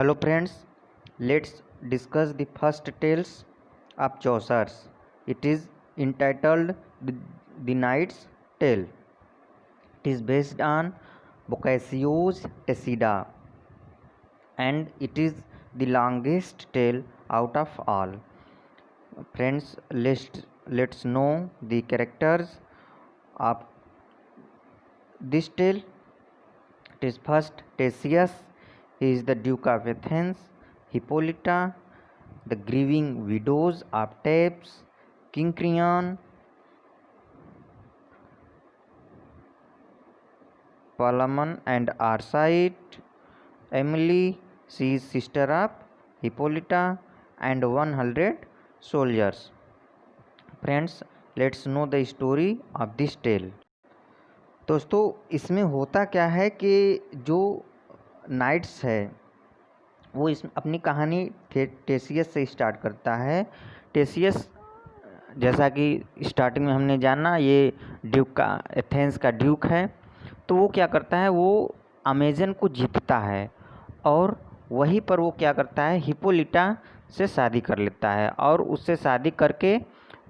Hello friends, let's discuss the first tales of Chaucer's. It is entitled the Knight's Tale. It is based on Boccaccio's Tessida and it is the longest tale out of all. Friends, let's know the characters of this tale. It is first Theseus, he is the Duke of Athens, Hippolyta, the grieving widows of Thebes, King Creon, Palamon and Arcite, Emily, she is sister of Hippolyta, and 100 soldiers. Friends, let's know the story of this tale. दोस्तों, इसमें होता क्या है कि जो nights है वो इस अपनी कहानी टेसियस से स्टार्ट करता है। टेसियस, जैसा कि स्टार्टिंग में हमने जाना, ये ड्यूक का, एथेंस का ड्यूक है। तो वो क्या करता है, वो अमेजन को जीतता है और वहीं पर वो क्या करता है, हिप्पोलिटा से शादी कर लेता है और उससे शादी करके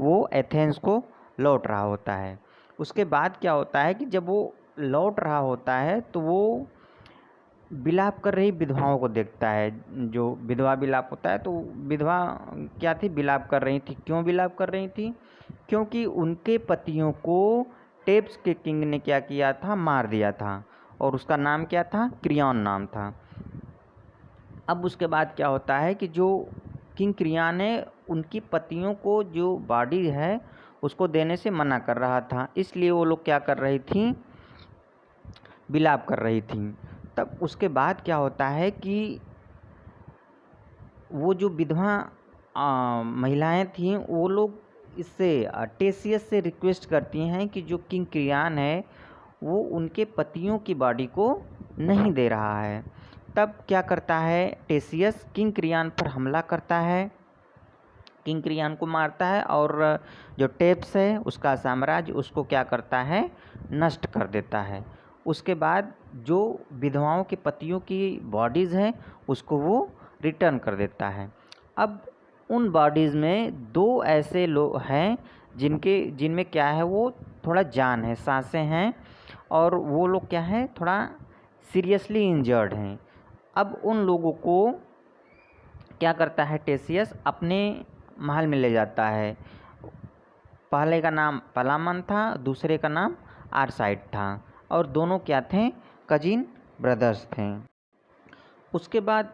वो एथेंस को लौट रहा होता है। उसके बाद क्या होता है कि जब वो लौट रहा होता है तो वो विलाप कर रही विधवाओं को देखता है। जो विधवा विलाप होता है, तो विधवा क्या थी, विलाप कर रही थी। क्यों विलाप कर रही थी? क्योंकि उनके पतियों को टेप्स के किंग ने क्या किया था, मार दिया था और उसका नाम क्या था, क्रियॉन नाम था। अब उसके बाद क्या होता है कि जो किंग क्रियॉन है उनकी पतियों को जो बॉडी है उसको देने से मना कर रहा था, इसलिए वो लोग क्या कर रही थी, विलाप कर रही थी। तब उसके बाद क्या होता है कि वो जो विधवा महिलाएं थीं वो लोग इससे टेसियस से रिक्वेस्ट करती हैं कि जो किंग क्रियॉन है वो उनके पतियों की बॉडी को नहीं दे रहा है। तब क्या करता है टेसियस, किंग क्रियॉन पर हमला करता है, किंग क्रियॉन को मारता है और जो टेप्स है उसका साम्राज्य उसको क्या करता है, नष्ट कर देता है। उसके बाद जो विधवाओं के पतियों की बॉडीज़ हैं उसको वो रिटर्न कर देता है। अब उन बॉडीज़ में दो ऐसे लोग हैं जिनमें क्या है, वो थोड़ा जान है, सांसें हैं और वो लोग क्या है, थोड़ा सीरियसली इंजर्ड हैं। अब उन लोगों को क्या करता है टेसियस, अपने महल में ले जाता है। पहले का नाम पलामन था, दूसरे का नाम आरसाइड था और दोनों क्या थे, कजिन ब्रदर्स थे। उसके बाद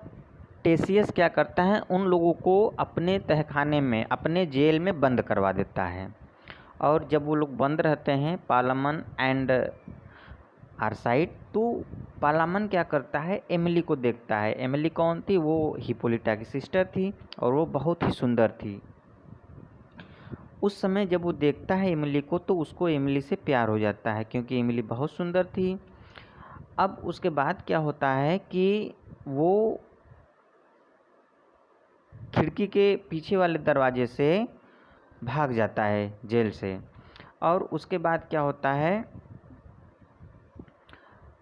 टेसियस क्या करता है, उन लोगों को अपने तहखाने में, अपने जेल में बंद करवा देता है। और जब वो लोग बंद रहते हैं, पालामन एंड आरसाइड, तो पालामन क्या करता है, एमिली को देखता है। एमिली कौन थी? वो हिप्पोलिटा की सिस्टर थी और वो बहुत ही सुंदर थी। उस समय जब वो देखता है एमिली को तो उसको एमिली से प्यार हो जाता है क्योंकि एमिली बहुत सुंदर थी। अब उसके बाद क्या होता है कि वो खिड़की के पीछे वाले दरवाजे से भाग जाता है जेल से। और उसके बाद क्या होता है,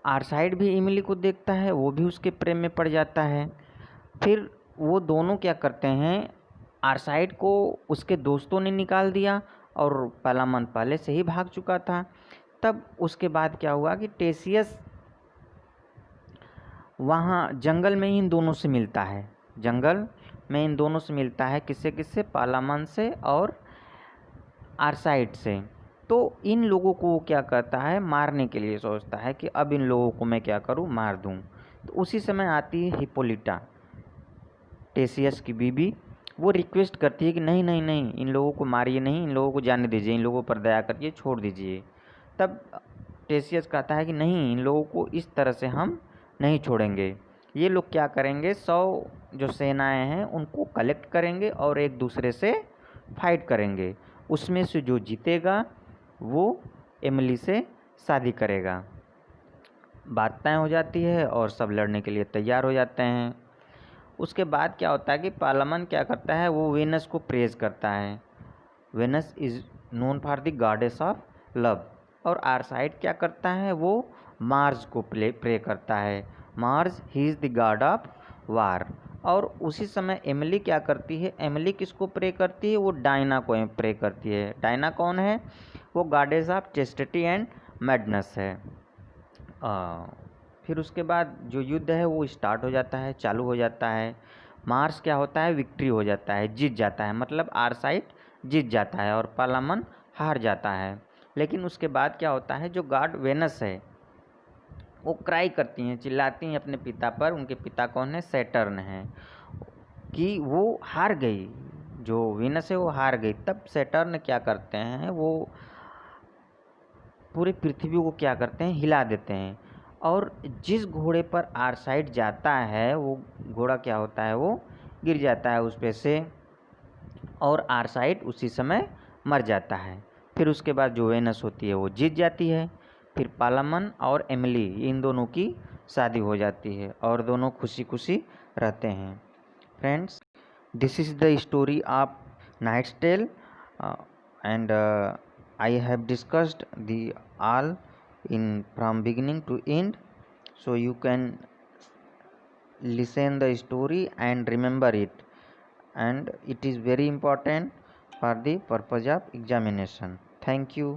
आरसाइड भी एमिली को देखता है, वो भी उसके प्रेम में पड़ जाता है। फिर वो दोनों क्या करते हैं, आरसाइड को उसके दोस्तों ने निकाल दिया और पालामन पहले से ही भाग चुका था। तब उसके बाद क्या हुआ कि टेसियस वहाँ जंगल में इन दोनों से मिलता है। जंगल में इन दोनों से मिलता है, किससे किससे, पालामन से और आरसाइड से। तो इन लोगों को वो क्या करता है, मारने के लिए सोचता है कि अब इन लोगों को मैं क्या करूं, मार दूं। तो उसी समय आती है हिप्पोलिटा, टेसियस की बीबी। वो रिक्वेस्ट करती है कि नहीं नहीं नहीं, इन लोगों को मारिए नहीं, इन लोगों को जाने दीजिए, इन लोगों पर दया करिए, छोड़ दीजिए। तब टेसियस कहता है कि नहीं, इन लोगों को इस तरह से हम नहीं छोड़ेंगे। ये लोग क्या करेंगे, 100 जो सेनाएं हैं उनको कलेक्ट करेंगे और एक दूसरे से फाइट करेंगे। उसमें से जो जीतेगा वो एमिली से शादी करेगा। बात तय हो जाती है और सब लड़ने के लिए तैयार हो जाते हैं। उसके बाद क्या होता है कि पालामन क्या करता है, वो वेनस को प्रेज करता है। Venus is known for the goddess of love. और आरसाइड क्या करता है, वो मार्स को प्रे करता है। Mars, he is the God of war. और उसी समय एमिली क्या करती है, एमिली किसको प्रे करती है, वो डायना को प्रे करती है। डायना कौन है, वो goddess of chastity and madness है। फिर उसके बाद जो युद्ध है वो स्टार्ट हो जाता है, चालू हो जाता है। मार्स क्या होता है, विक्ट्री हो जाता है, जीत जाता है, मतलब आर्साइट जीत जाता है और पालामन हार जाता है। लेकिन उसके बाद क्या होता है, जो गॉड वेनस है वो क्राई करती हैं, चिल्लाती हैं अपने पिता पर। उनके पिता कौन है, सैटर्न है, कि वो हार गई, जो वीनस है वो हार गई। तब सैटर्न क्या करते हैं, वो पूरी पृथ्वी को क्या करते हैं, हिला देते हैं। और जिस घोड़े पर आर्साइड जाता है वो घोड़ा क्या होता है, वो गिर जाता है उस पे से, और आर्साइड उसी समय मर जाता है। फिर उसके बाद जो वेनस होती है वो जीत जाती है। फिर पालामन और एमिली इन दोनों की शादी हो जाती है और दोनों खुशी खुशी रहते हैं। Friends, this is the story of Knight's Tale, and I have discussed the all in from beginning to end, so you can listen the story and remember it, and it is very important for the purpose of examination. Thank you.